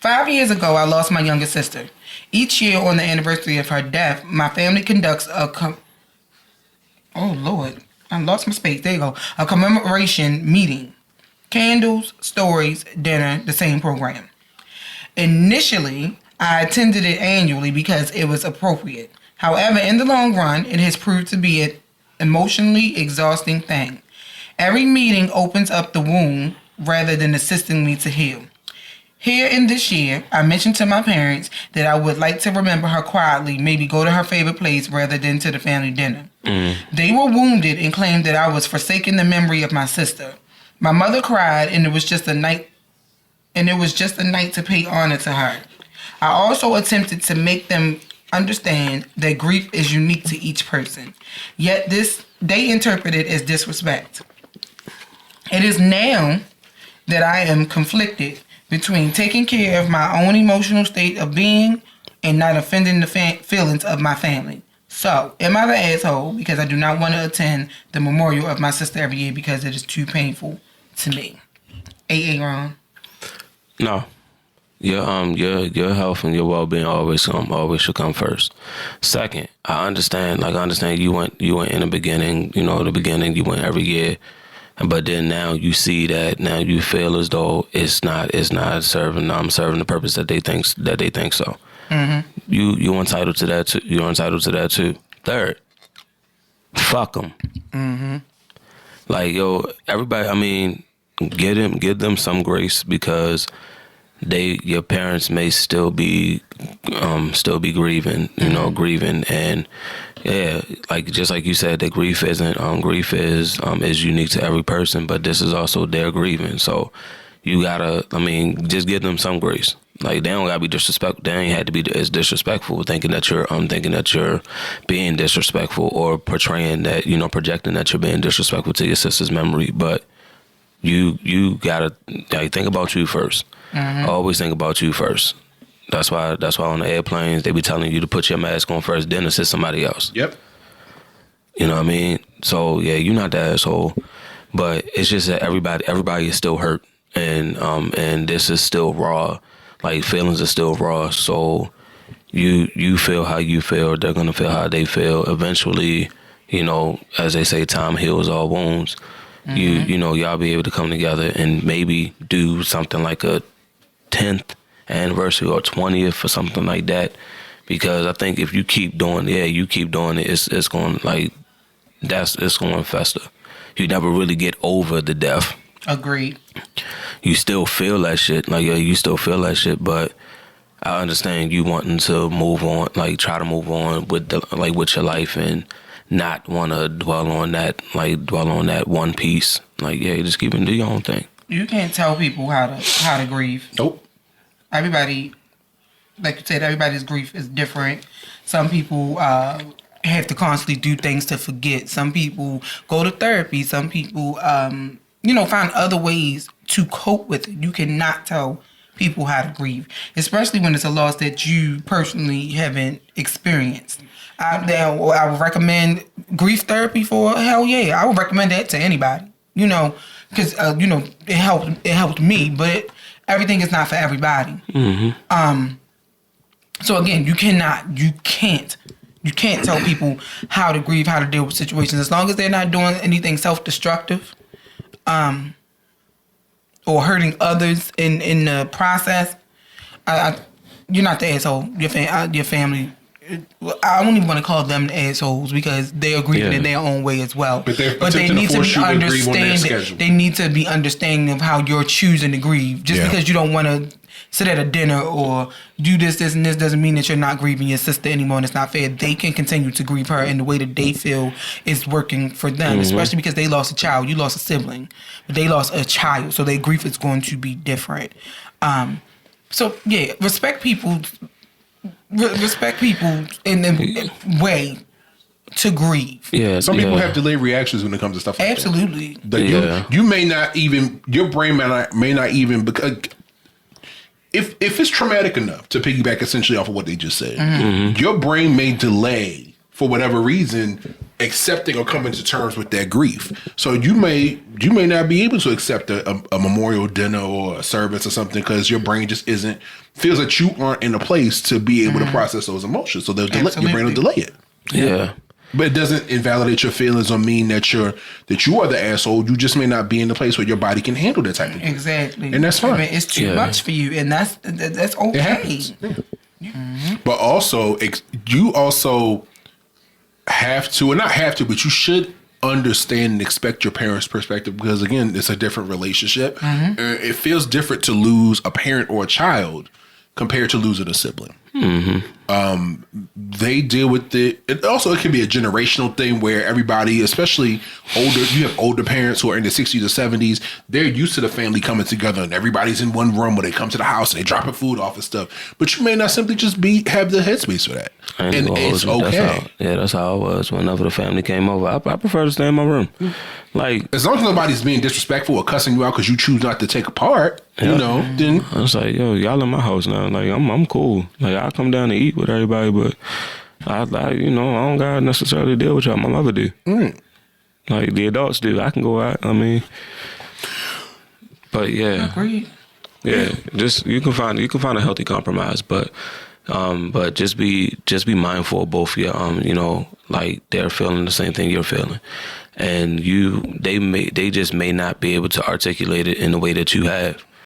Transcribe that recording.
5 years ago, I lost my younger sister. Each year on the anniversary of her death, my family conducts oh, Lord. I lost my space. There you go. A commemoration meeting. Candles, stories, dinner, the same program. Initially, I attended it annually because it was appropriate. However, in the long run, it has proved to be an emotionally exhausting thing. Every meeting opens up the wound rather than assisting me to heal. Here in this year, I mentioned to my parents that I would like to remember her quietly, maybe go to her favorite place rather than to the family dinner. They were wounded and claimed that I was forsaking the memory of my sister. My mother cried, and it was just a night to pay honor to her. I also attempted to make them understand that grief is unique to each person. Yet they interpret it as disrespect. It is now that I am conflicted between taking care of my own emotional state of being and not offending the feelings of my family. So, am I the asshole because I do not want to attend the memorial of my sister every year because it is too painful to me? AA Ron? No. Your health and your well-being always should come first. Second, I understand you went in the beginning, you went every year. But then now you see that now you feel as though it's not serving the purpose that they think so. Mm-hmm. You entitled to that too. You're entitled to that too. Third, fuck them. Mm-hmm. Like, yo, everybody. I mean, give them some grace because your parents may still be grieving, grieving, and yeah, just like you said, that grief is unique to every person, but this is also their grieving. So you gotta, just give them some grace. Like, they don't gotta be disrespectful. They ain't had to be as disrespectful, thinking that you're being disrespectful or portraying that, projecting that you're being disrespectful to your sister's memory. But you gotta think about you first. Mm-hmm. Always think about you first. That's why on the airplanes they be telling you to put your mask on first, then assist somebody else. Yep. You know what I mean? So yeah, you're not the asshole, but it's just that everybody is still hurt, and this is still raw. Like, feelings are still raw. So you feel how you feel, they're gonna feel how they feel. Eventually, as they say, time heals all wounds. Mm-hmm. Y'all be able to come together and maybe do something like a 10th anniversary or 20th or something like that, because I think if you keep doing it, it's going it's going to fester. You never really get over the death. Agreed. You still feel that shit, but I understand you wanting to move on, try to move on with with your life and not want to dwell on that one piece. Just keep do your own thing. You can't tell people how to grieve. Nope. Everybody, like you said, everybody's grief is different. Some people have to constantly do things to forget. Some people go to therapy. Some people, find other ways to cope with it. You cannot tell people how to grieve, especially when it's a loss that you personally haven't experienced. I would recommend grief therapy for, hell yeah. I would recommend that to anybody, because, it helped me, but everything is not for everybody. Mm-hmm. So again, you can't tell people how to grieve, how to deal with situations, as long as they're not doing anything self-destructive, or hurting others in the process. You're not the asshole. Your family. I don't even want to call them the assholes because they are grieving in their own way as well. But they need to be understanding. They need to be understanding of how you're choosing to grieve. Just because you don't want to sit at a dinner or do this, and this doesn't mean that you're not grieving your sister anymore, and it's not fair. They can continue to grieve her in the way that they feel is working for them, mm-hmm. especially because they lost a child. You lost a sibling, but they lost a child, so their grief is going to be different. So yeah, respect people in the way to grieve. Yeah, some people have delayed reactions when it comes to stuff like absolutely. That. You may not even, your brain may not even, because if it's traumatic enough, to piggyback essentially off of what they just said, mm-hmm. your brain may delay for whatever reason accepting or coming to terms with that grief. So you may not be able to accept a memorial dinner or a service or something because your brain just feels that you aren't in a place to be able to process those emotions. So your brain will delay it. Yeah. But it doesn't invalidate your feelings or mean that you are the asshole. You just may not be in the place where your body can handle that type of thing. Exactly. And that's fine. I mean, it's too much for you, and that's okay. It happens. But also, you also have to, or not have to, but you should understand and expect your parents' perspective because, again, it's a different relationship. It feels different to lose a parent or a child compared to losing a sibling. They deal with it. It can be a generational thing where everybody, especially you have older parents who are in the 60s or 70s, they're used to the family coming together and everybody's in one room, or they come to the house and they dropping food off and stuff. But you may not simply just have the headspace for that. And it's okay. That's how it was whenever the family came over. I prefer to stay in my room. Like, as long as nobody's being disrespectful or cussing you out because you choose not to take a part, then I was like, yo, y'all in my house now. Like, I'm cool. Like, I come down to eat with everybody, but I don't gotta necessarily deal with y'all. My mother do. Like, the adults do. I can go out. I mean, but yeah, Agreed. yeah. Just you can find a healthy compromise, but just be mindful of both your like they're feeling the same thing you're feeling, and they just may not be able to articulate it in the way that you have.